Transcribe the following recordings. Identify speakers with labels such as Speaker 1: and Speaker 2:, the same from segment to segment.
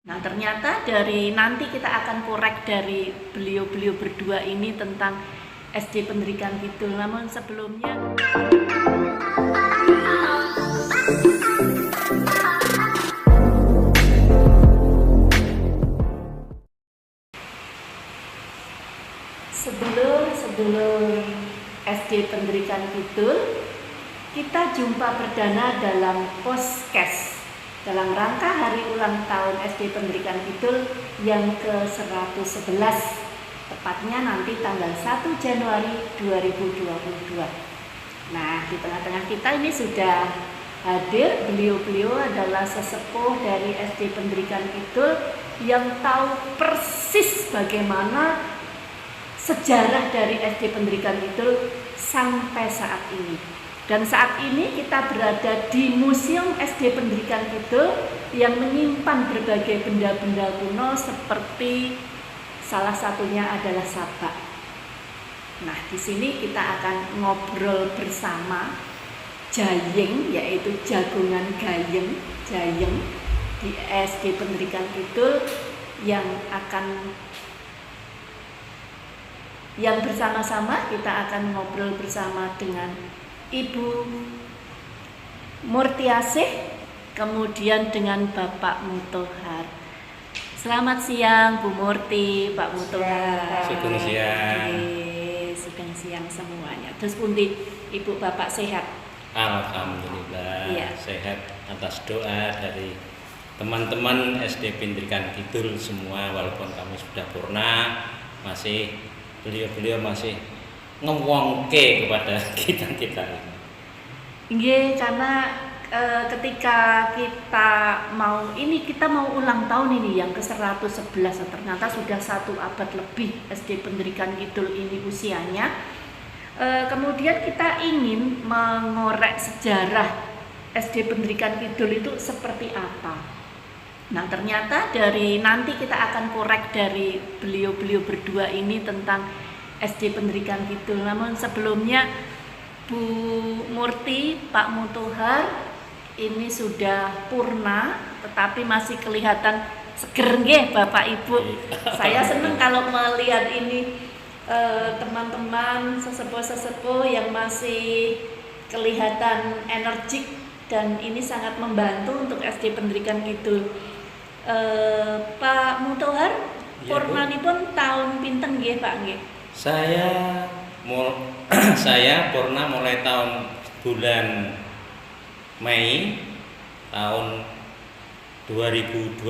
Speaker 1: Nah, ternyata dari nanti kita akan korek dari beliau-beliau berdua ini tentang SD Pendidikan Kidul. Namun sebelumnya sebelum SD Pendidikan Kidul, kita jumpa perdana dalam podcast dalam rangka hari ulang tahun SD Pendidikan Kidul yang ke-111, tepatnya nanti tanggal 1 Januari 2022. Nah, di tengah-tengah kita ini sudah hadir, beliau-beliau adalah sesepuh dari SD Pendidikan Kidul yang tahu persis bagaimana sejarah dari SD Pendidikan Kidul sampai saat ini. Dan saat ini kita berada di Museum SD Pendidikan Kidul yang menyimpan berbagai benda-benda kuno seperti salah satunya adalah sabak. Nah, di sini kita akan ngobrol bersama Jayeng, yaitu jagongan gayeng, Jayeng di SD Pendidikan Kidul yang bersama-sama kita akan ngobrol bersama dengan Ibu Murtiasih, kemudian dengan Bapak Mutohar. Selamat siang Bu Murti, Pak Mutohar.
Speaker 2: Sugeng siang.
Speaker 1: Sugeng siang semuanya. Terus pundi Ibu Bapak sehat?
Speaker 2: Alhamdulillah
Speaker 1: ya.
Speaker 2: Sehat atas doa dari teman-teman SD Pendidikan Kidul semua, walaupun kami sudah purna, beliau masih ngewongke kepada kita.
Speaker 1: Nggih, karena ketika kita mau ulang tahun ini yang ke-111, ternyata sudah 1 abad lebih SD Pendidikan Kidul ini usianya. Kemudian kita ingin mengorek sejarah SD Pendidikan Kidul itu seperti apa. Nah, ternyata dari nanti kita akan korek dari beliau-beliau berdua ini tentang SD Pendidikan Kidul. Namun sebelumnya Bu Murti, Pak Mutohar ini sudah purna, tetapi masih kelihatan seger nggih Bapak Ibu. Saya senang kalau melihat ini teman-teman sesepuh-sesepuh yang masih kelihatan energik, dan ini sangat membantu untuk SD Pendidikan Kidul. Pak Mutohar,
Speaker 2: Ya,
Speaker 1: purnanipun tahun pinten nggih Pak nggih?
Speaker 2: Saya purna mulai tahun bulan Mei tahun 2012.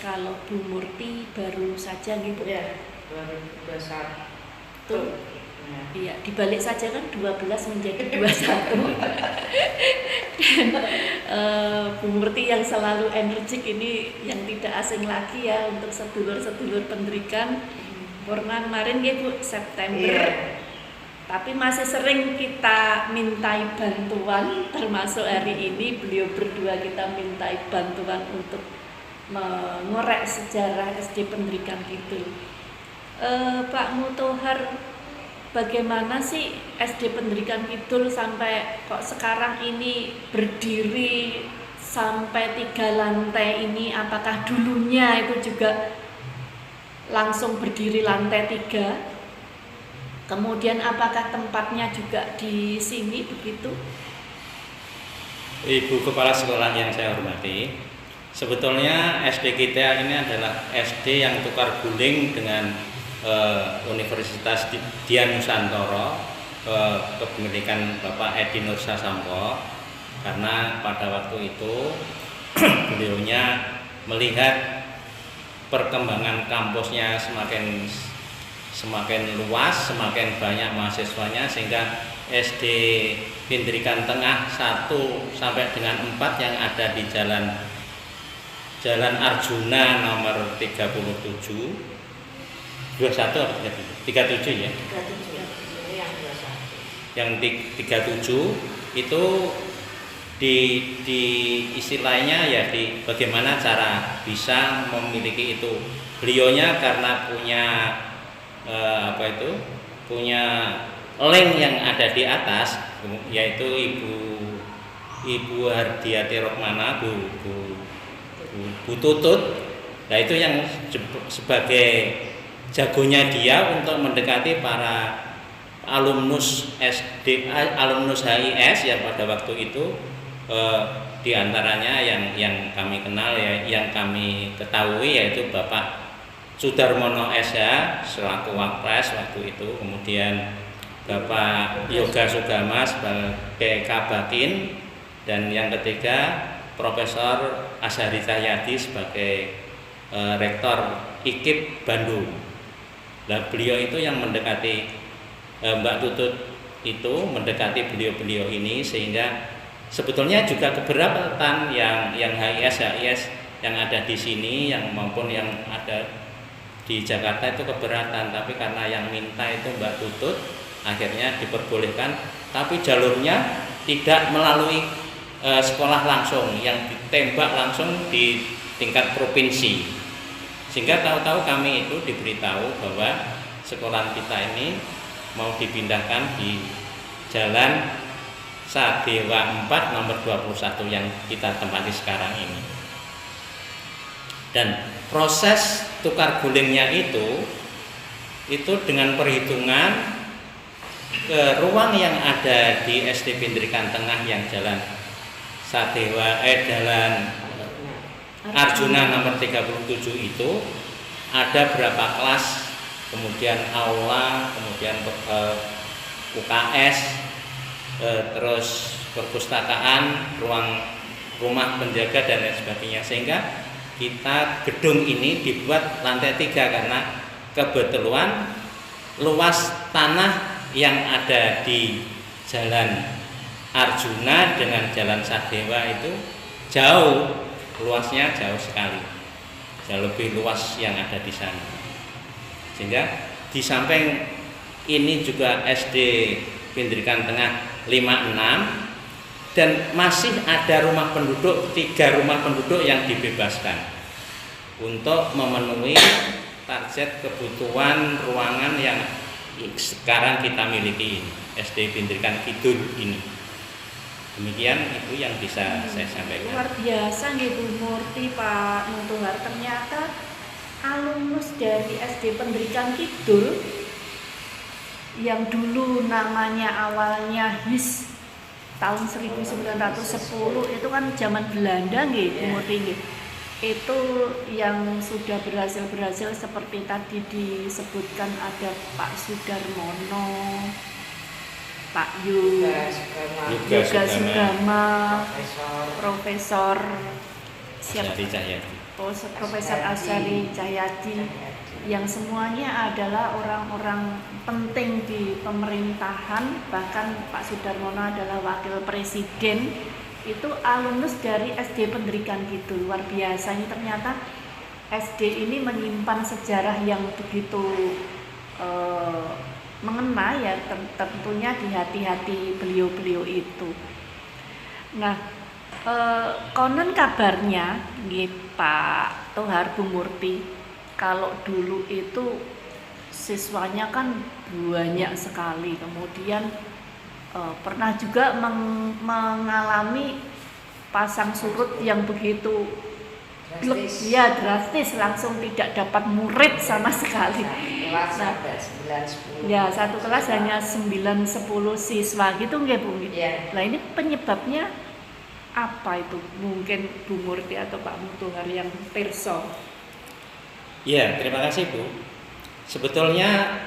Speaker 1: Kalau Bu Murti baru saja gitu
Speaker 3: ya, 2021
Speaker 1: tuh. Iya, dibalik saja kan 12 menjadi 21. Dan Bu Murti yang selalu energik ini yang tidak asing lagi ya untuk sedulur-sedulur pendidikan. Purna kemarin ya Bu, September.
Speaker 3: Iya.
Speaker 1: Tapi masih sering kita mintai bantuan, termasuk hari ini beliau berdua kita mintai bantuan untuk mengorek sejarah SD Pendidikan Kidul. Pak Mutohar, bagaimana sih SD Pendidikan Kidul sampai kok sekarang ini berdiri sampai 3 lantai ini? Apakah dulunya itu juga langsung berdiri lantai 3? Kemudian apakah tempatnya juga di sini begitu?
Speaker 2: Ibu Kepala Sekolah yang saya hormati, sebetulnya SD kita ini adalah SD yang tukar guling dengan Universitas Dian Nusantara kepemilikan Bapak Edi Nur Sasampo, karena pada waktu itu beliaunya melihat perkembangan kampusnya semakin luas, semakin banyak mahasiswanya, sehingga SD Pendidikan Tengah 1 sampai dengan 4 yang ada di Jalan Arjuna nomor 37 21 atau 37 ya?
Speaker 3: 37 yang 21.
Speaker 2: Yang 37 itu di istilahnya ya di bagaimana cara bisa memiliki itu. Beliaunya karena punya link yang ada di atas, yaitu Ibu Hardiati Rohmana, Bu Tutut. Nah itu yang sebagai jagonya dia untuk mendekati para alumnus alumnus HIS yang pada waktu itu diantaranya yang kami kenal ya, yang kami ketahui yaitu Bapak Sudarmono SH selaku Wapres waktu itu, kemudian Bapak Yoga Sugama sebagai Kabakin, dan yang ketiga Profesor Azhari Cahyadi sebagai Rektor IKIP Bandung. Nah, beliau itu yang mendekati Mbak Tutut itu mendekati beliau-beliau ini, sehingga sebetulnya juga keberatan yang HIS yang ada di sini yang maupun yang ada di Jakarta itu keberatan, tapi karena yang minta itu Mbak Tutut akhirnya diperbolehkan, tapi jalurnya tidak melalui sekolah langsung, yang ditembak langsung di tingkat provinsi, sehingga tahu-tahu kami itu diberitahu bahwa sekolah kita ini mau dipindahkan di Jalan Sadewa 4 nomor 21 yang kita tempati sekarang ini. Dan proses tukar gulingnya itu dengan perhitungan ruang yang ada di SD Pindrikan Tengah yang Jalan Sadewa Jalan Arjuna nomor 37 itu ada berapa kelas, kemudian aula, kemudian UKS, terus perpustakaan, rumah penjaga dan lain sebagainya, sehingga gedung ini dibuat lantai 3 karena kebetulan luas tanah yang ada di Jalan Arjuna dengan Jalan Sadewa itu jauh, luasnya jauh sekali, jauh lebih luas yang ada di sana, sehingga di samping ini juga SD Pindrikan Tengah 56 dan masih ada rumah penduduk, 3 rumah penduduk yang dibebaskan untuk memenuhi target kebutuhan ruangan yang sekarang kita miliki ini, SD Pindrikan Kidul ini. Demikian itu yang bisa saya sampaikan.
Speaker 1: Luar biasa nih Bu Murti, Pak Mutuhar, ternyata alumnus dari SD Pindrikan Kidul yang dulu namanya awalnya HIS tahun 1910 itu kan zaman Belanda nggih, Bu Murti nggih. Itu yang sudah berhasil seperti tadi disebutkan ada Pak Sudarmono, Pak Yoga Sugama, Profesor Profesor Azhari Cahyadi, yang semuanya adalah orang-orang penting di pemerintahan. Bahkan Pak Sudarmono adalah wakil presiden, itu alumnus dari SD Pindrikan Kidul. Luar biasa, ini ternyata SD ini menyimpan sejarah yang begitu mengena ya, tentunya di hati-hati beliau-beliau itu. Nah, konon kabarnya Pak Tohar, Bu Murti, kalau dulu itu siswanya kan banyak sekali, kemudian pernah juga mengalami pasang surut yang begitu drastis, langsung tidak dapat murid sama sekali. Satu kelas hanya 9-10 siswa gitu nggih Bu?
Speaker 3: Yeah.
Speaker 1: Nah, ini penyebabnya apa itu? Mungkin Bu Murti atau Pak Mutuhar yang pirsa.
Speaker 2: Ya, terima kasih Bu. Sebetulnya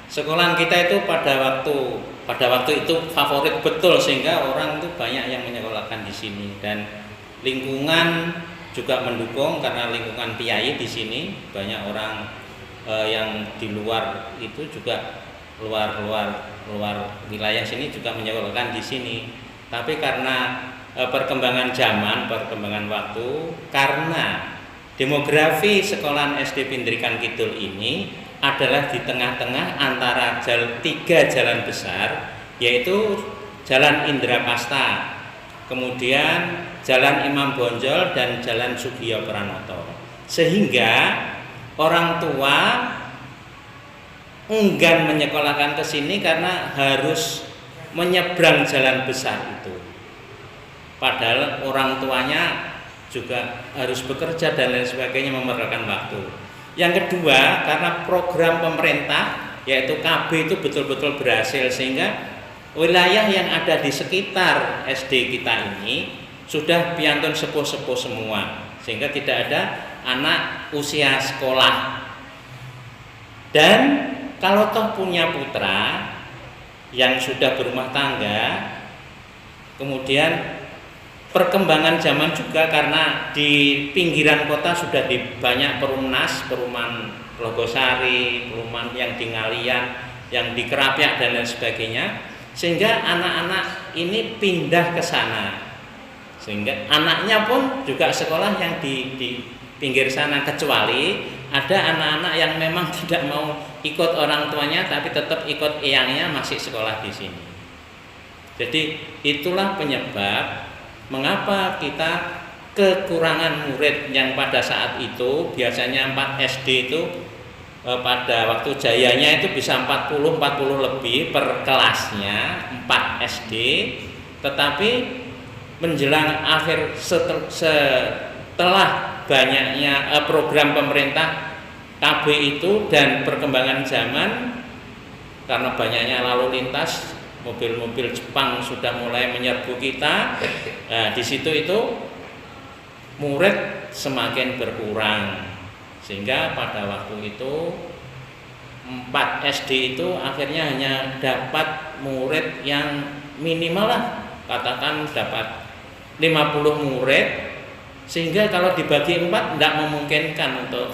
Speaker 2: sekolahan kita itu pada waktu itu favorit betul, sehingga orang itu banyak yang menyekolahkan di sini, dan lingkungan juga mendukung karena lingkungan Piai di sini banyak orang yang di luar itu juga luar wilayah sini juga menyekolahkan di sini. Tapi karena perkembangan zaman, perkembangan waktu, karena demografi sekolahan SD Pindrikan Kidul ini adalah di tengah-tengah antara 3 jalan besar, yaitu Jalan Indrapasta, kemudian Jalan Imam Bonjol dan Jalan Sugiyo Pranoto, sehingga orang tua enggan menyekolahkan ke sini karena harus menyeberang jalan besar itu. padahal orang tuanya juga harus bekerja dan lain sebagainya, memerlukan waktu. Yang kedua, karena program pemerintah yaitu KB itu betul-betul berhasil, sehingga wilayah yang ada di sekitar SD kita ini sudah piantun sepuh-sepuh semua, sehingga tidak ada anak usia sekolah. Dan kalau toh punya putra yang sudah berumah tangga, kemudian perkembangan zaman juga, karena di pinggiran kota sudah di banyak perumnas, perumahan Logosari, perumahan yang di Ngalian, yang di Kerapyak dan lain sebagainya, sehingga anak-anak ini pindah ke sana, sehingga anaknya pun juga sekolah yang di pinggir sana, kecuali ada anak-anak yang memang tidak mau ikut orang tuanya tapi tetap ikut eyangnya, masih sekolah di sini. Jadi itulah penyebab mengapa kita kekurangan murid yang pada saat itu biasanya 4 SD itu pada waktu jayanya itu bisa 40 lebih per kelasnya 4 SD, tetapi menjelang akhir setelah banyaknya program pemerintah KB itu dan perkembangan zaman, karena banyaknya lalu lintas, mobil-mobil Jepang sudah mulai menyerbu kita. Nah, di situ itu murid semakin berkurang, sehingga pada waktu itu 4 SD itu akhirnya hanya dapat murid yang minimal lah, katakan dapat 50 murid, sehingga kalau dibagi 4 tidak memungkinkan untuk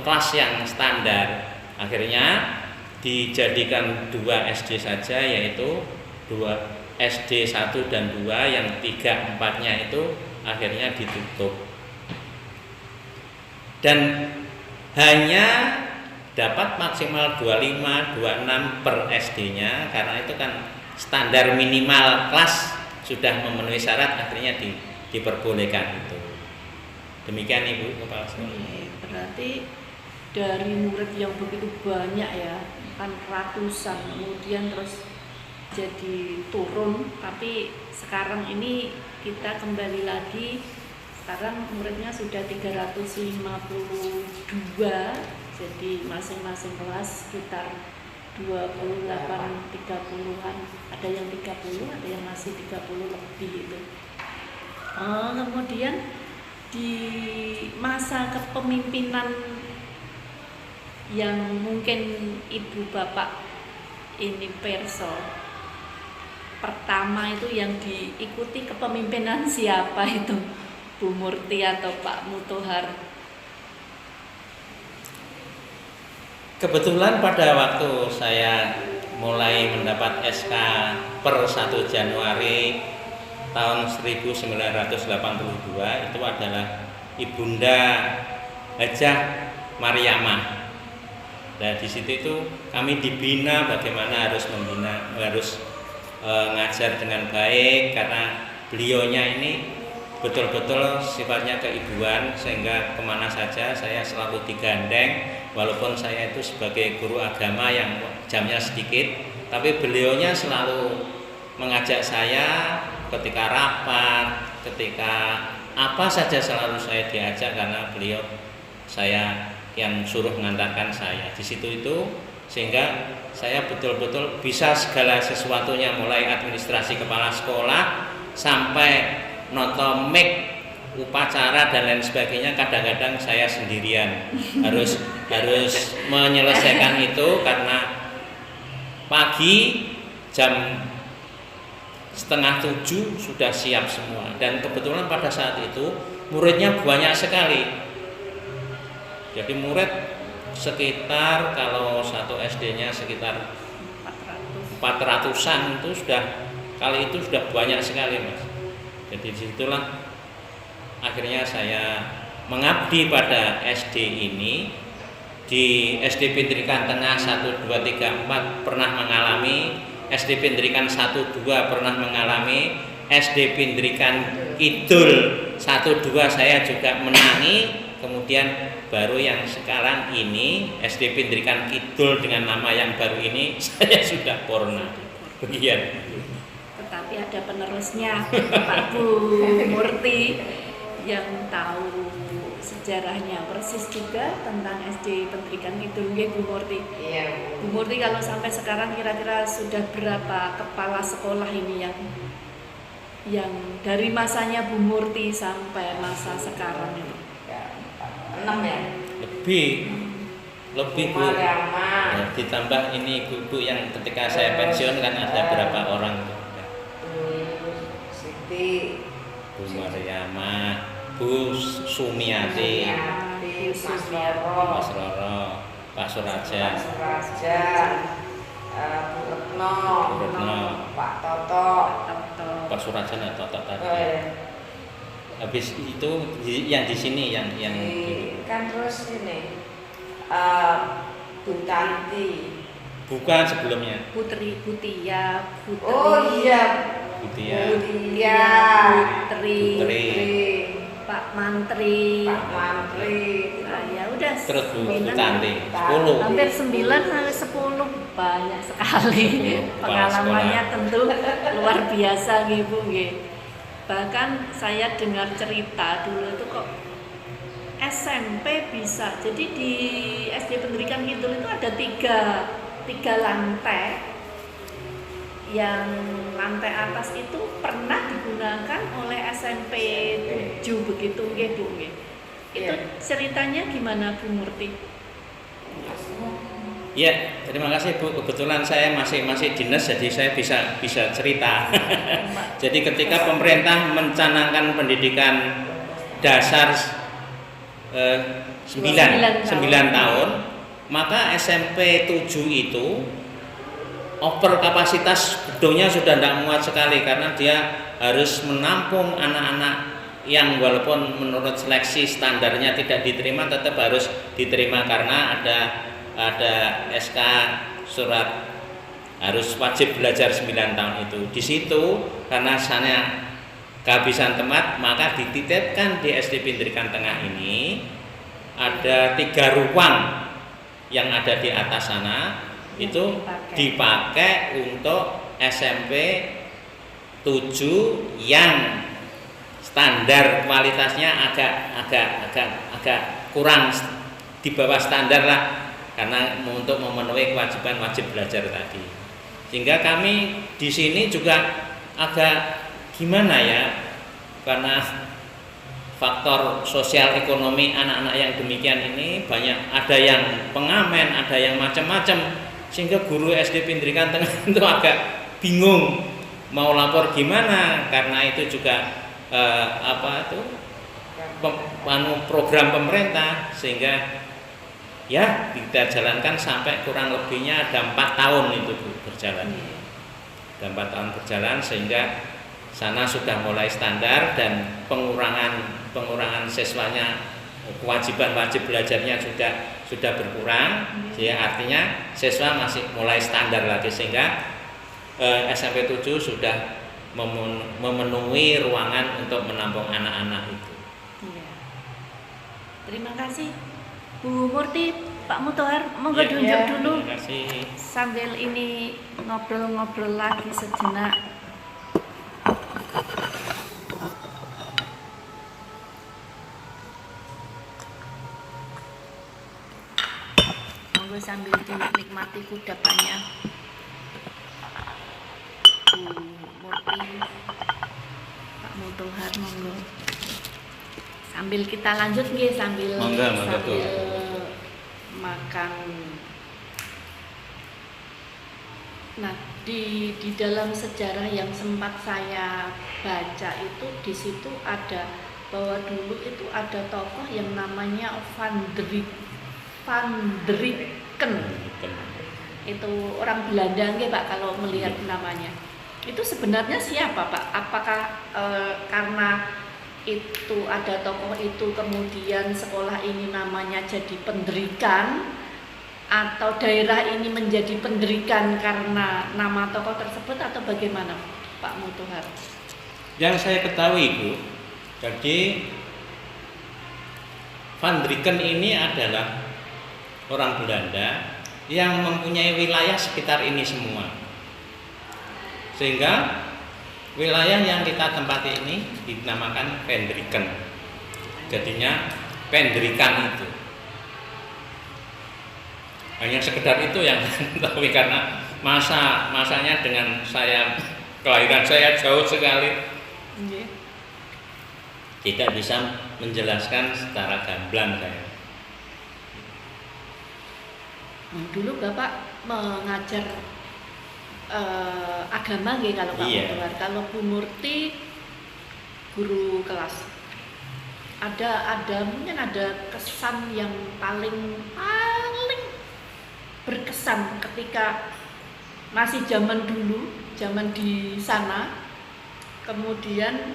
Speaker 2: kelas yang standar. Akhirnya dijadikan 2 SD saja, yaitu 2 SD 1 dan 2, yang 3, 4-nya itu akhirnya ditutup. Dan hanya dapat maksimal 25, 26 per SD-nya, karena itu kan standar minimal kelas sudah memenuhi syarat, akhirnya diperbolehkan itu. Demikian Ibu Kepala Sekolah.
Speaker 1: Berarti dari murid yang begitu banyak ya, kan ratusan, kemudian terus jadi turun, tapi sekarang ini kita kembali lagi, sekarang muridnya sudah 352, jadi masing-masing kelas sekitar 28, 30-an, ada yang 30, ada yang masih 30 lebih itu. Kemudian di masa kepemimpinan yang mungkin ibu bapak ini perso pertama itu, yang diikuti kepemimpinan siapa itu, Bu Murti atau Pak Mutohar?
Speaker 2: Kebetulan pada waktu saya mulai mendapat SK per 1 Januari tahun 1982 itu adalah Ibunda Hajah Mariamah. Nah, di situ itu kami dibina bagaimana harus membina, harus ngajar dengan baik, karena beliaunya ini betul-betul sifatnya keibuan, sehingga kemana saja saya selalu digandeng, walaupun saya itu sebagai guru agama yang jamnya sedikit, tapi beliaunya selalu mengajak saya ketika rapat, ketika apa saja selalu saya diajak, karena beliau saya yang suruh mengantarkan saya di situ itu, sehingga saya betul-betul bisa segala sesuatunya, mulai administrasi kepala sekolah sampai notomik, upacara dan lain sebagainya. Kadang-kadang saya sendirian harus menyelesaikan itu, karena pagi jam 6:30 sudah siap semua, dan kebetulan pada saat itu muridnya banyak sekali. Jadi murid sekitar, kalau satu SD-nya sekitar 400-an itu sudah, kali itu sudah banyak sekali, Mas. Jadi disitulah akhirnya saya mengabdi pada SD ini. Di SD Pindrikan Tengah 1, 2, 3, 4 pernah mengalami, SD Pindrikan 1, 2 pernah mengalami, SD Pindrikan Kidul 1, 2 saya juga menangi. Kemudian baru yang sekarang ini SD Pindrikan Kidul dengan nama yang baru ini saya sudah purna. Begitu.
Speaker 1: Tetapi tapi ada penerusnya Pak Bu Murti yang tahu sejarahnya persis juga tentang SD Pendrikan Kidul. Nggih Bu Murti.
Speaker 3: Iya,
Speaker 1: Bu Murti, kalau sampai sekarang kira-kira sudah berapa kepala sekolah ini yang dari masanya Bu Murti sampai masa sekarang ini?
Speaker 3: ya, 6 ya.
Speaker 2: Lebih Bu.
Speaker 3: Mariama,
Speaker 2: Ya, ditambah ini ibu-ibu yang ketika saya pensiun kan ada berapa orang tuh.
Speaker 3: Siti,
Speaker 2: Bu Mariama, Bu Sumiati,
Speaker 3: Mas Roro,
Speaker 2: Mas Roro, Pak Suraja,
Speaker 3: Mas Raja, Bu Retno,
Speaker 2: Bu Retno,
Speaker 3: Pak Toto.
Speaker 1: Atau
Speaker 2: Pak Suraja dan Toto tadi.
Speaker 3: Eh,
Speaker 2: Habis itu yang di sini yang
Speaker 3: kan terus ini Bu Tanti.
Speaker 2: bukan sebelumnya
Speaker 1: Putri Butia, Putri.
Speaker 3: Oh iya,
Speaker 2: Butia,
Speaker 3: Butia,
Speaker 1: Putri,
Speaker 2: Putri,
Speaker 1: Pak Mantri.
Speaker 3: Pak Mantri.
Speaker 1: Nah, ya udah
Speaker 2: terus Bu
Speaker 1: 9.
Speaker 2: Tanti, 10.
Speaker 1: Hampir 9 sampai 10, banyak sekali.
Speaker 2: 10 kepala
Speaker 1: Pengalamannya
Speaker 2: sekolah.
Speaker 1: tentu luar biasa nggih Bu nggih. Bahkan saya dengar cerita dulu itu kok SMP bisa. Jadi di SD Pendrikan Kidul itu ada tiga lantai. Yang lantai atas itu pernah digunakan oleh SMP 7 begitu nggih Bu nggih. Itu
Speaker 3: Iya.
Speaker 1: ceritanya gimana Bu Murti?
Speaker 2: Ya, terima kasih Bu. Kebetulan saya masih dinas, jadi saya bisa cerita. Jadi ketika pemerintah mencanangkan pendidikan dasar 9 tahun, maka SMP 7 itu over kapasitas gedungnya sudah tidak muat sekali karena dia harus menampung anak-anak yang walaupun menurut seleksi standarnya tidak diterima tetap harus diterima karena ada SK surat harus wajib belajar 9 tahun itu. Di situ karena sana kehabisan tempat maka dititipkan di SD Pendrikan Tengah ini ada 3 ruang yang ada di atas sana itu dipakai untuk SMP 7 yang standar kualitasnya agak kurang di bawah standar lah karena untuk memenuhi kewajiban wajib belajar tadi. Sehingga kami di sini juga agak gimana ya karena faktor sosial ekonomi anak-anak yang demikian ini banyak ada yang pengamen, ada yang macam-macam sehingga guru SD Pendrikan Tengah itu agak bingung mau lapor gimana karena itu juga program pemerintah sehingga ya kita jalankan sampai kurang lebihnya ada 4 tahun itu Bu, berjalan. Ada 4 tahun berjalan sehingga sana sudah mulai standar dan pengurangan siswanya kewajiban wajib belajarnya sudah berkurang, jadi artinya siswa masih mulai standar lagi sehingga SMP 7 sudah memenuhi ruangan untuk menampung anak-anak itu.
Speaker 1: Iya. Terima kasih Bu Murti, Pak Mutohar, monggo
Speaker 2: Ya,
Speaker 1: diunjuk dulu
Speaker 2: Terima kasih.
Speaker 1: sambil ini ngobrol-ngobrol lagi sejenak. Monggo sambil dinikmati kudapannya Bu Murti, Pak Mutohar, monggo. Sambil kita lanjut nggih sambil
Speaker 2: Monggo, Bu.
Speaker 1: makan. Nah, di dalam sejarah yang sempat saya baca itu di situ ada bahwa dulu itu ada tokoh yang namanya Van Drieken. Itu orang Belanda nggih Pak kalau melihat namanya. Itu sebenarnya siapa Pak? Apakah karena itu ada tokoh itu kemudian sekolah ini namanya jadi Pendrikan atau daerah ini menjadi Pendrikan karena nama tokoh tersebut atau bagaimana Pak Mutohar?
Speaker 2: Yang saya ketahui Bu, jadi Van Drieken ini adalah orang Belanda yang mempunyai wilayah sekitar ini semua. Sehingga wilayah yang kita tempati ini dinamakan Pendriken. Jadinya Pendrikan itu. Hanya sekedar itu yang tapi karena masanya dengan saya kelahiran saya jauh sekali.
Speaker 1: Nggih.
Speaker 2: Tidak bisa menjelaskan secara gamblang saya.
Speaker 1: Dulu Bapak mengajar agama nggih kalau Pak
Speaker 2: Iya.
Speaker 1: Mutuwar. Kalau Bu Murti guru kelas. Ada mungkin ada kesan yang paling berkesan ketika masih zaman dulu, zaman di sana, kemudian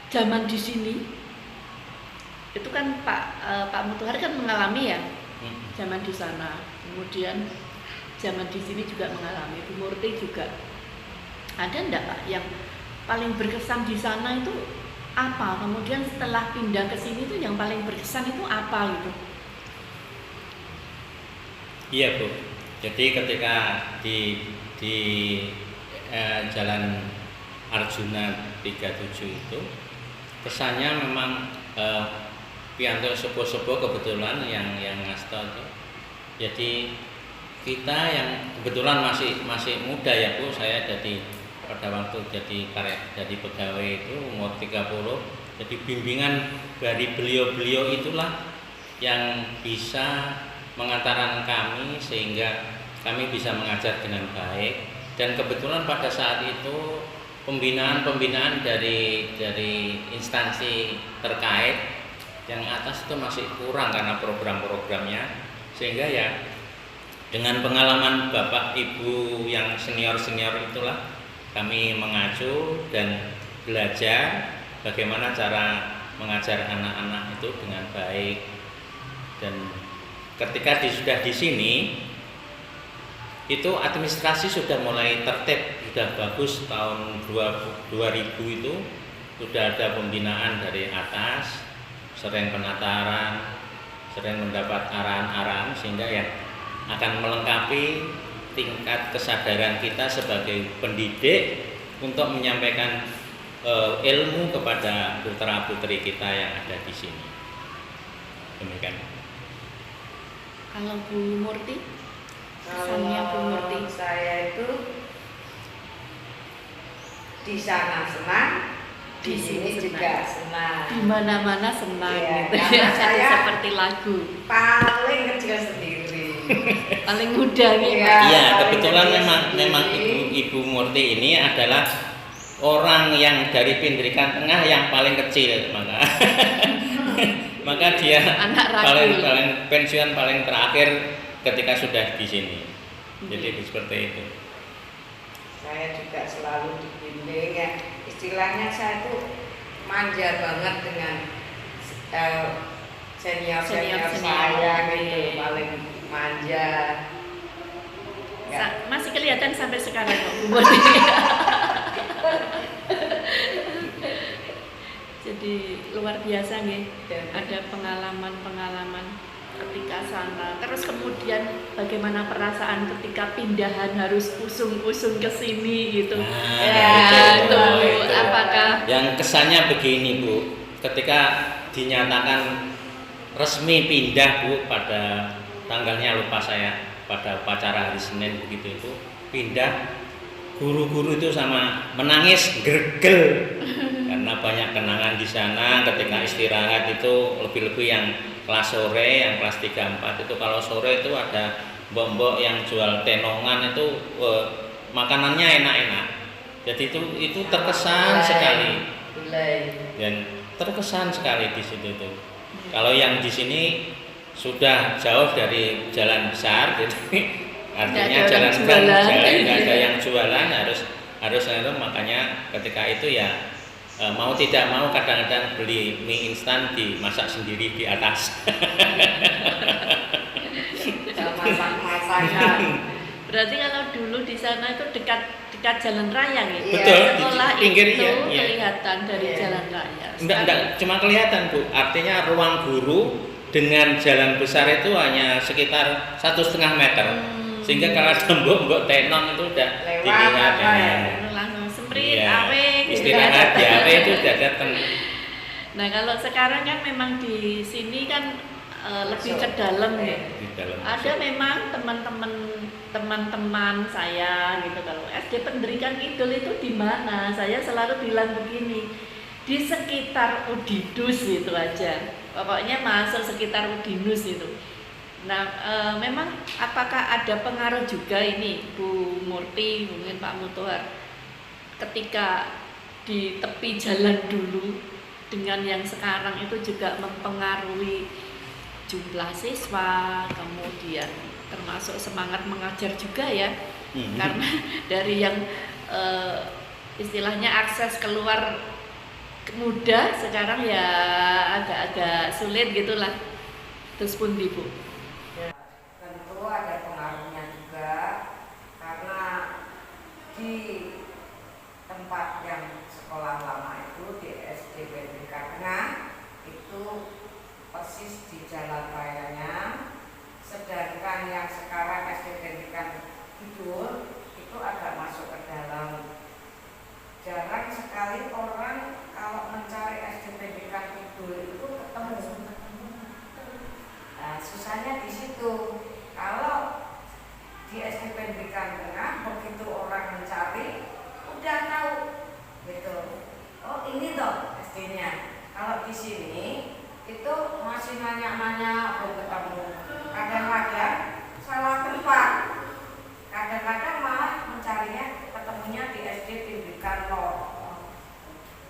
Speaker 1: zaman di sini. Itu kan Pak Mutuwar kan mengalami ya zaman di sana, kemudian zaman di sini juga mengalami. Bu Murti juga ada enggak Pak yang paling berkesan di sana itu apa? Kemudian setelah pindah ke sini itu yang paling berkesan itu apa gitu?
Speaker 2: Iya Bu. Jadi ketika di Jalan Arjuna 37 itu kesannya memang pianto sepuh-sepuh kebetulan yang ngasto itu. Jadi kita yang kebetulan masih muda ya Bu, saya pada waktu jadi pegawai itu umur 30. Jadi bimbingan dari beliau-beliau itulah yang bisa mengantarkan kami sehingga kami bisa mengajar dengan baik. Dan kebetulan pada saat itu pembinaan dari instansi terkait yang atas itu masih kurang karena program-programnya, sehingga ya dengan pengalaman Bapak Ibu yang senior-senior itulah kami mengacu dan belajar bagaimana cara mengajar anak-anak itu dengan baik. Dan ketika sudah di sini itu administrasi sudah mulai tertib, sudah bagus. Tahun 2000 itu sudah ada pembinaan dari atas, sering penataran, sering mendapat arahan-arahan sehingga ya akan melengkapi tingkat kesadaran kita sebagai pendidik untuk menyampaikan ilmu kepada putra-putri kita yang ada di sini. Demikian.
Speaker 1: Kalau Bu Murti, kesannya Bu Murti.
Speaker 3: Kalau saya itu di sana senang, di sini juga senang.
Speaker 1: Di mana-mana senang
Speaker 3: Iya,
Speaker 1: gitu
Speaker 3: karena
Speaker 1: ya. Jadi
Speaker 3: saya
Speaker 1: seperti lagu.
Speaker 3: Paling kecil sendiri.
Speaker 1: Paling muda gitu.
Speaker 3: Iya.
Speaker 2: Iya,
Speaker 3: paling
Speaker 2: kebetulan
Speaker 3: kecil
Speaker 2: memang
Speaker 3: sendiri.
Speaker 2: Ibu Murti ini adalah orang yang dari Pendrikan Tengah yang paling kecil, maka dia
Speaker 1: Anak ragil.
Speaker 2: paling pensiun paling terakhir ketika sudah di sini. Jadi seperti itu.
Speaker 3: Saya juga selalu dibimbing ya, istilahnya saya tuh manja banget dengan senior
Speaker 1: Senior-senior.
Speaker 3: saya gitu, paling manja. Ya.
Speaker 1: Masih kelihatan sampai sekarang kok Bu Murti. Jadi luar biasa nih, ada pengalaman-pengalaman ketika sana. Terus kemudian bagaimana perasaan ketika pindahan harus usung-usung ke sini gitu.
Speaker 2: Itu.
Speaker 1: Apakah
Speaker 2: Yang kesannya begini Bu, ketika dinyatakan resmi pindah Bu pada tanggalnya lupa saya, pada upacara hari Senin begitu itu pindah, guru-guru itu sama menangis gregel karena banyak kenangan di sana. Ketika istirahat itu lebih-lebih yang kelas sore, yang kelas 3-4 itu kalau sore itu ada mbok-mbok yang jual tenongan itu makanannya enak-enak. Jadi itu terkesan sekali dan terkesan sekali di situ itu. Kalau yang di sini sudah jauh dari jalan besar, jadi artinya jalan nggak ada yang jualan, harus makanya ketika itu ya mau tidak mau kadang-kadang beli mie instan dimasak sendiri di atas.
Speaker 3: Masak-masakan.
Speaker 1: berarti kalau dulu di sana itu dekat jalan raya gitu.
Speaker 3: Iya.
Speaker 2: Betul, di
Speaker 1: Sekolah
Speaker 2: pinggir,
Speaker 1: itu
Speaker 2: iya.
Speaker 1: kelihatan dari
Speaker 3: Iya.
Speaker 1: jalan raya.
Speaker 2: Enggak cuma kelihatan Bu, artinya ruang guru dengan jalan besar itu hanya sekitar 1,5 meter. Sehingga kalau ada mbok tenon itu udah
Speaker 3: Lewat
Speaker 2: dilihat
Speaker 3: apa ya?
Speaker 1: Langsung sprint,
Speaker 2: Iya,
Speaker 1: AW gitu
Speaker 2: istirahat di
Speaker 1: ya.
Speaker 2: AW itu sudah datang.
Speaker 1: Nah, kalau sekarang kan memang di sini kan lebih ke dalam ya.
Speaker 2: Di dalam
Speaker 1: Ada memang teman-teman saya gitu, kalau SD Pendidikan Kidul itu di mana? Saya selalu bilang begini, di sekitar Udinus gitu aja. Pokoknya masuk sekitar Udinus itu. Nah, memang apakah ada pengaruh juga ini Bu Murti, mungkin Pak Mutohar, ketika di tepi jalan dulu dengan yang sekarang itu juga mempengaruhi jumlah siswa, kemudian termasuk semangat mengajar juga ya. Karena dari yang istilahnya akses keluar mudah, sekarang ya agak-agak sulit gitulah. Terus pun Bu.
Speaker 3: Tentu ada pengaruhnya juga, karena di tempat yang sekolah lama itu di SD Pendidikan Tengah itu persis di jalan rayanya, sedangkan yang sekarang SD Pendidikan Kidul itu agak masuk ke dalam. Jarang sekali orang kalau mencari SD Pendidikan Kidul itu ketemu. Nah, susahnya di situ. Kalau di SD Pendidikan Tengah begitu orang mencari udah tahu gitu. Oh, ini toh SD-nya. Kalau di sini itu masih nanya-nanya belum ketemu. Kadang-kadang salah tempat. Kadang-kadang malah mencarinya ketemunya di SD Pendidikan Lor.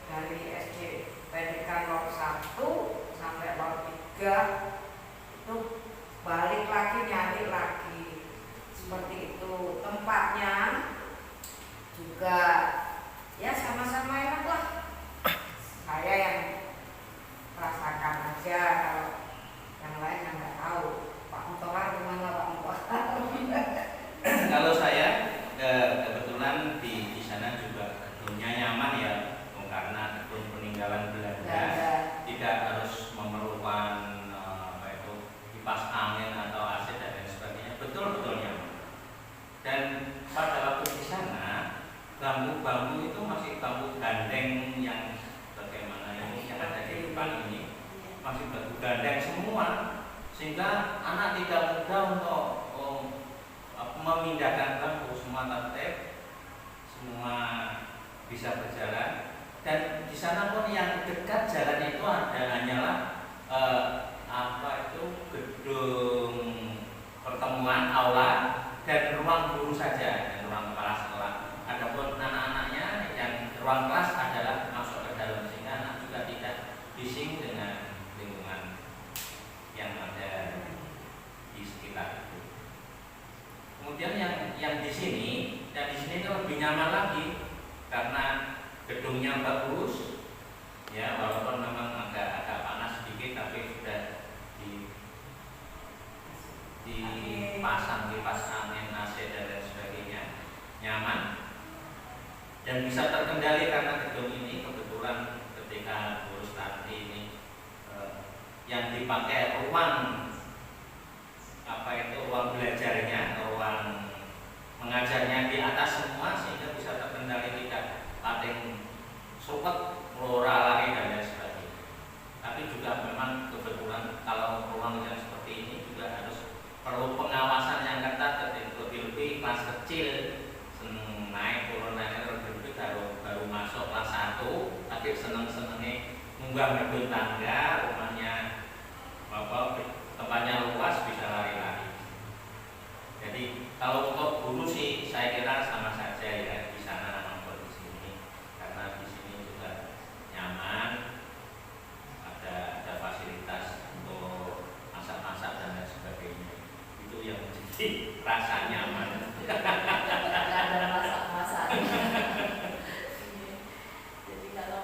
Speaker 3: Dari SD Pendidikan Lor 1 sampai Lor 3 itu balik lagi nyari lagi, seperti itu. Tempatnya juga ya sama-sama enak lah. Saya yang rasakan aja, kalau yang lain yang nggak tahu. Pak Mutohar gimana Pak Mutohar?
Speaker 2: Kalau saya kebetulan di sana juga gedungnya nyaman ya, karena gedung peninggalan Belanda, tidak harus memerlukan kipas angin atau AC dan lain sebagainya, betul-betul nyaman. Dan pada waktu di sana bambu-bambu itu masih bambu gandeng yang bagaimana yang ada di depan ini, masih bambu gandeng semua, sehingga anak tidak mudah untuk memindahkan bambu, semua tertib, semua bisa berjalan. Dan di sana pun yang dekat jalan itu hanyalah gedung pertemuan, aula, dan ruang guru saja, dan ruang kepala sekolah. Adapun anak-anaknya yang ruang kelas adalah masuk ke dalam, sehingga anak juga tidak bising dengan lingkungan yang ada di sekitar itu. Kemudian yang di sini, dan di sini itu lebih nyaman lagi karena gedungnya bagus, ya, walaupun memang agak panas sedikit, tapi sudah dipasang kipas angin, AC dan lain sebagainya, nyaman dan bisa terkendali karena gedung ini kebetulan ketika Bu Rustanti ini yang dipakai ruang ruang belajarnya, ruang mengajarnya di atas semua, sehingga bisa terkendali, tidak pating suket, melora lari dan lain sebagainya. Tapi juga memang kebetulan kalau ruang yang seperti ini juga harus perlu pengawasan yang ketat, lebih-lebih kelas kecil, naik turun lebih baru masuk kelas 1, tapi seneng-senengnya munggah gedung tangga, rumahnya tempatnya luas, bisa lari-lari. Jadi kalau untuk guru sih saya kira sama saja ya, di sana maupun di sini, karena di sini juga nyaman, ada fasilitas untuk masak-masak dan lain sebagainya. Itu yang menjadi rasa nyaman.
Speaker 1: Ada masak-masak. Jadi kalau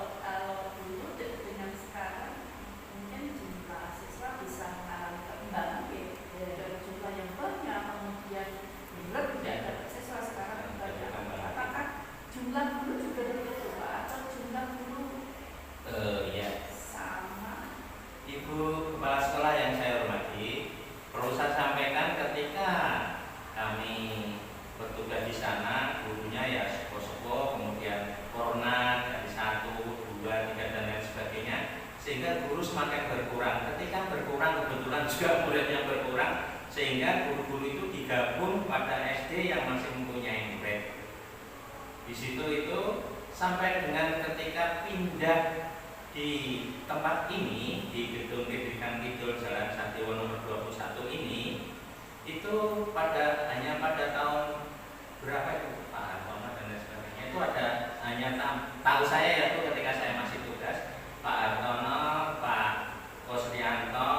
Speaker 1: dulu dengan sekarang mungkin jumlah siswa bisa mengalami perkembangan dari jumlah yang banyak, kemudian berat siswa sekarang banyak. Apakah jumlah guru juga begitu Pak, atau jumlah guru sama?
Speaker 2: Ibu Kepala Sekolah yang saya hormati, perlu saya sampaikan ketika kami sehingga guru semakin berkurang. Ketika berkurang kebetulan juga muridnya berkurang, sehingga guru-guru itu digabung pada SD yang masih mempunyai murid. Di situ itu sampai dengan ketika pindah di tempat ini, di gedung pendidikan Kidul Jalan Satiwo nomor 21 ini, itu hanya pada tahun berapa itu Pak Hartono dan lain sebagainya, itu ada hanya tahu saya ya itu ketika saya masih tugas Pak Hartono, Pak Kosrianto,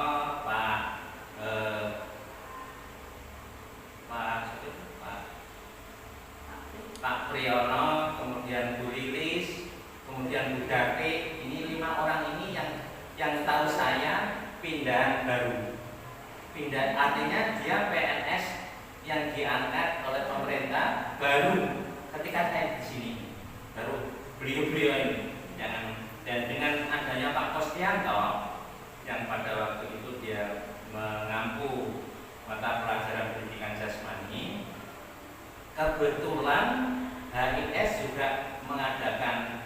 Speaker 2: Pak Priyono, kemudian Bu Lilis, kemudian Bu Dati. Ini 5 orang ini yang tahu saya pindah baru. Pindah artinya dia PNS yang diangkat oleh pemerintah baru ketika saya di sini. Baru beliau-beliau ini. Dan dengan adanya Pak Kostianto yang pada waktu itu dia mengampu mata pelajaran pendidikan jasmani, kebetulan HIS juga mengadakan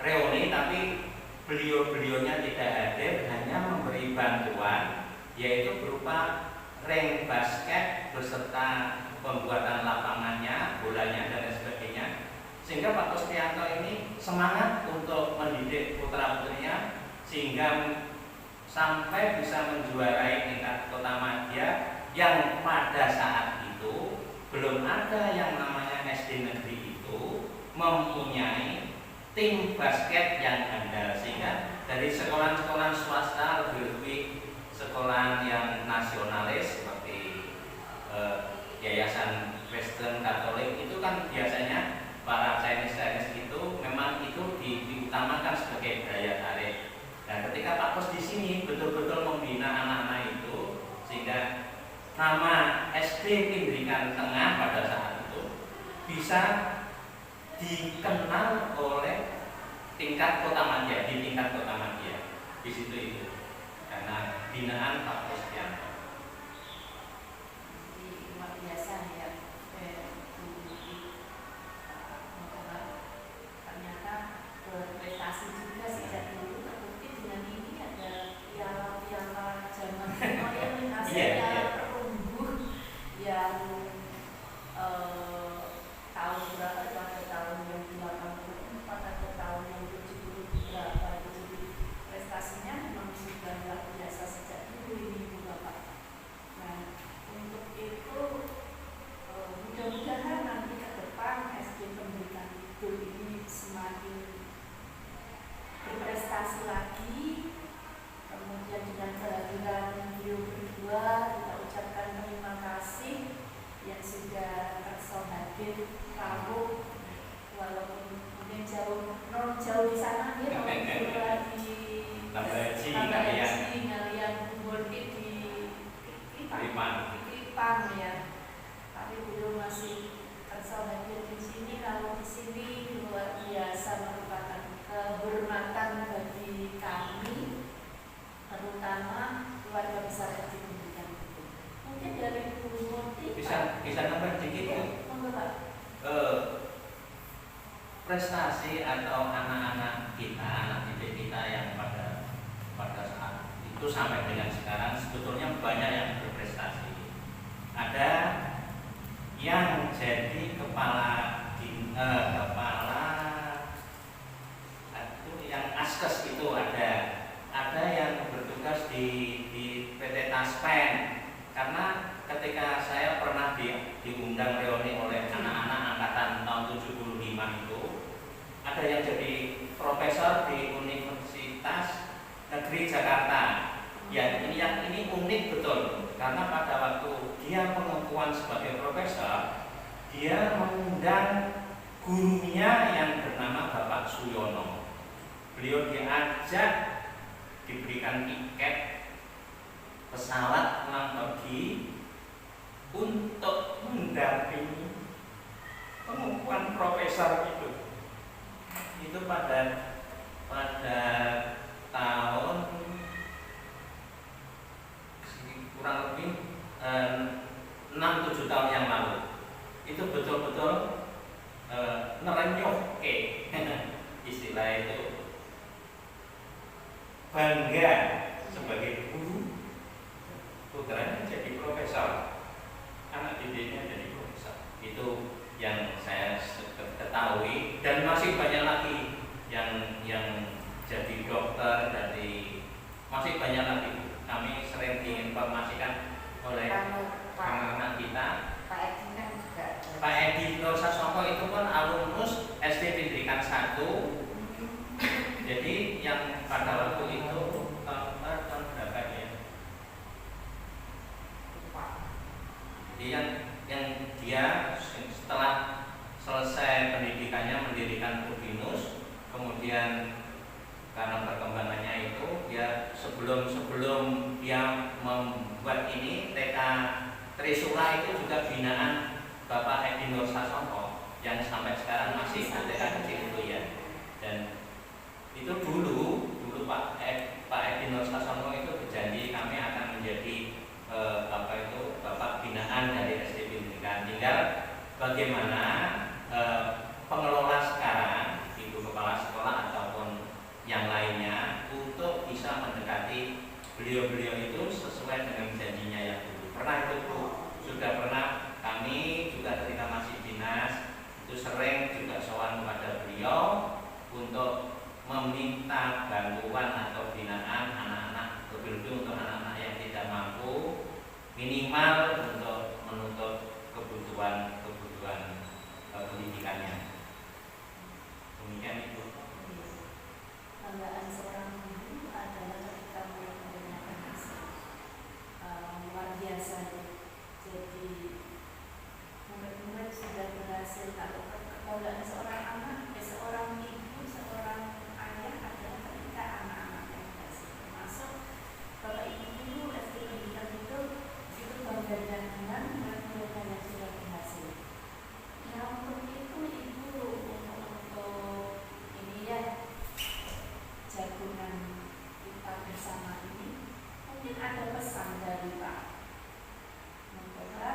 Speaker 2: reuni, tapi beliau-beliaunya tidak hadir, hanya memberi bantuan yaitu berupa ring basket beserta pembuatan lapangannya, bolanya dan lain sebagainya, sehingga Pak Kostianto ini semangat untuk mendidik putra-putrinya sehingga sampai bisa menjuarai tingkat kota madya yang pada saat itu belum ada yang namanya SD negeri itu mempunyai tim basket yang andal, sehingga dari sekolah-sekolah swasta lebih sekolah yang nasionalis seperti Yayasan Kristen Katolik itu kan biasanya para Chinese itu memang itu diutamakan sebagai daya tarik. Dan ketika Pak Kos di sini betul-betul membina anak-anak itu, sehingga nama SD Pendidikan Tengah pada saat itu bisa dikenal oleh tingkat kota madya, di tingkat kota madya di situ itu karena binaan Pak Kostianto.
Speaker 1: Luar biasa ya, ternyata berprestasi juga sejak dulu, terbukti dengan ini ada piala-piala zaman kuno yang hasilnya perunggu yang tahun berapa itu, ada tahun yang 84, ada tahun yang 70 berapa itu. Jadi prestasinya memang sudah luar biasa sejak dulu ini Ibu Bapak. Nah, untuk itu mudah-mudahan nanti ke depan SD Pendidikan Kidul ini semakin berprestasi lagi. Kemudian dengan kehadiran beliau berdua, kita ucapkan terima kasih yang sudah hadir kamu, walaupun mungkin jauh di sana ya, walaupun di
Speaker 2: Tambahaji
Speaker 1: ngalian kumpul di Klipang ya, tapi beliau masih hadir di sini. Kalau di sini luar biasa, merupakan kehormatan bagi kami, terutama keluarga besar SD Pendidikan itu. Mungkin dari Bu Murti
Speaker 2: Bisa nambah dikit
Speaker 1: ya,
Speaker 2: prestasi atau anak-anak kita, anak didik kita yang pada saat itu sampai dengan sekarang sebetulnya banyak yang berprestasi. Ada yang jadi kepala yang askes itu ada yang bertugas di PT Taspen, karena ketika saya pernah diundang reuni oleh anak-anak angkatan tahun 75 itu, ada yang jadi profesor di Universitas Negeri Jakarta. Ya, ini unik betul, karena pada waktu dia pengukuhan sebagai profesor, dia mengundang gurunya yang bernama Bapak Suyono. Beliau diajak, diberikan tiket pesawat pulang pergi untuk mendampingi pengukuhan profesor itu pada tahun kurang lebih 6-7 tahun yang lalu. Itu betul-betul nerenyuh istilah itu bangga sebagai guru, putranya jadi profesor, anak didiknya jadi profesor. Itu yang saya ketahui, dan masih banyak lagi yang jadi dokter, dari masih banyak lagi. Kami sering diinformasikan oleh anak-anak kita.
Speaker 3: Pak Edi kan juga.
Speaker 2: Pak Edi Nur Sasongko itu kan alumnus SD Pendidikan 1. Jadi yang pada waktu itu tahun berapa ya? Jadi yang dia setelah selesai pendidikannya mendirikan Udinus, kemudian karena perkembangannya itu dia sebelum dia membuat ini TK Trisula itu juga binaan Bapak Edi Nur Sasongko yang sampai sekarang masih TK kecil itu ya. Dan itu dulu Pak Edi Nur Sasongko itu berjanji kami akan menjadi Bapak binaan dari SD Pendidikan. Tinggal bagaimana pengelola sekarang, ibu kepala sekolah ataupun yang lainnya untuk bisa mendekati beliau-beliau itu sesuai dengan janjinya yang dulu. Pernah itu Bu, sudah pernah kami juga ketika masih dinas itu sering juga sowan kepada beliau untuk meminta bantuan atau binaan anak-anak, lebih-lebih untuk anak-anak yang tidak mampu, minimal untuk menutup kebutuhan pendidikannya. Demikian itu.
Speaker 1: Banggaan seorang guru adalah ketika mulai menggunakan hasil luar biasa ya. Jadi murid-murid sudah berhasil. Kalau kebanggaan seorang anak, seorang ibu, seorang ayah adalah ketika anak-anak yang berhasil. Termasuk kalau ibu guru SD Pendidikan itu bangga dengan murid-muridnya yang sudah berhasil. Nah untuk itu ibu untuk ini ya, jagungan kita bersama ini, mungkin ada pesan dari Pak Mentora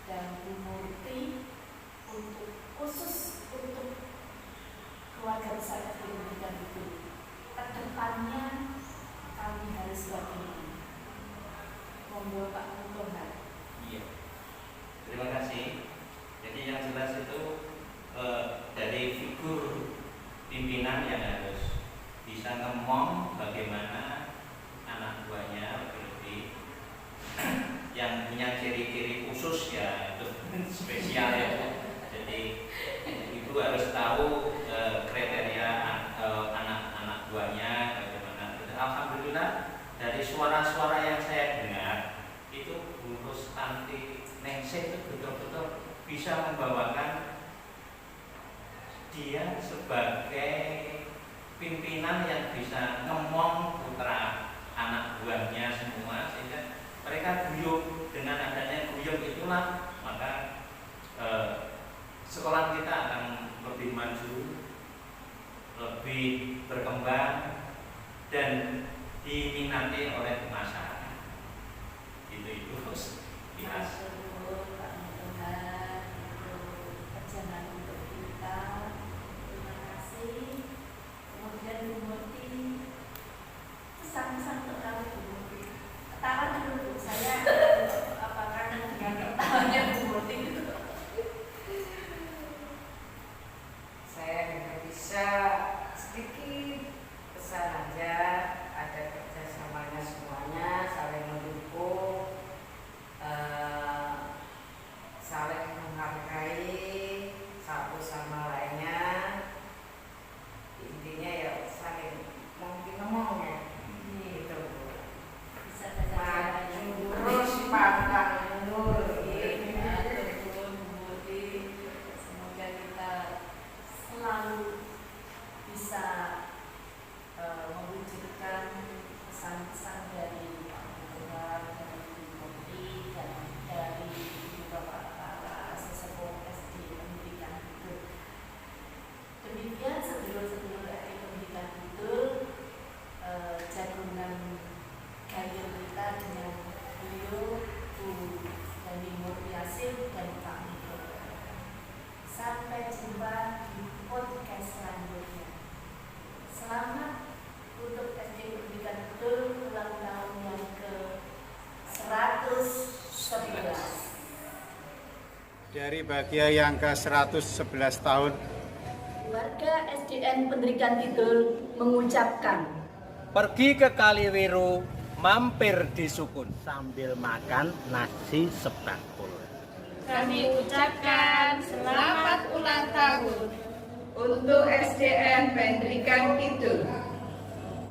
Speaker 1: dan Bu Murti untuk khusus untuk keluarga besar SD Pendidikan itu. Kedepannya kami harus bagaimana? Monggo Pak Mentora.
Speaker 2: Iya. Terima kasih. Jadi yang jelas itu dari figur pimpinan yang harus bisa ngomong bagaimana anak buahnya lebih yang punya ciri-ciri khusus ya, itu spesial ya. Jadi ibu harus tahu kriteria anak-anak buahnya bagaimana. Alhamdulillah dari suara-suara yang saya dengar itu Bu Rustanti Ningsih itu betul-betul bisa membawakan dia sebagai pimpinan yang bisa ngomong putra anak buahnya semua, sehingga mereka guyup. Dengan adanya guyup itulah maka sekolah kita akan lebih maju, lebih berkembang dan diminati oleh masyarakat. Itu Mas.
Speaker 1: Pak Mentora untuk perjalanan untuk kita. Terima kasih. Kemudian Bu Murti, pesan-pesan untuk kami Bu Murti. Ketawa dulu Bu, saya kangen dengan ketawanya Bu Murti itu.
Speaker 3: Saya hanya bisa sedikit pesan aja, ada kerjasamanya semuanya, saling mendukung, saling menghargai satu sama lainnya. Intinya ya saling
Speaker 4: Dari bahagia yang ke-111 tahun,
Speaker 1: warga SDN Penderikan Kidul mengucapkan
Speaker 5: pergi ke Kaliwiru, mampir di Sukun sambil makan nasi sebakul.
Speaker 6: Kami ucapkan selamat ulang tahun
Speaker 1: untuk SDN Penderikan Kidul.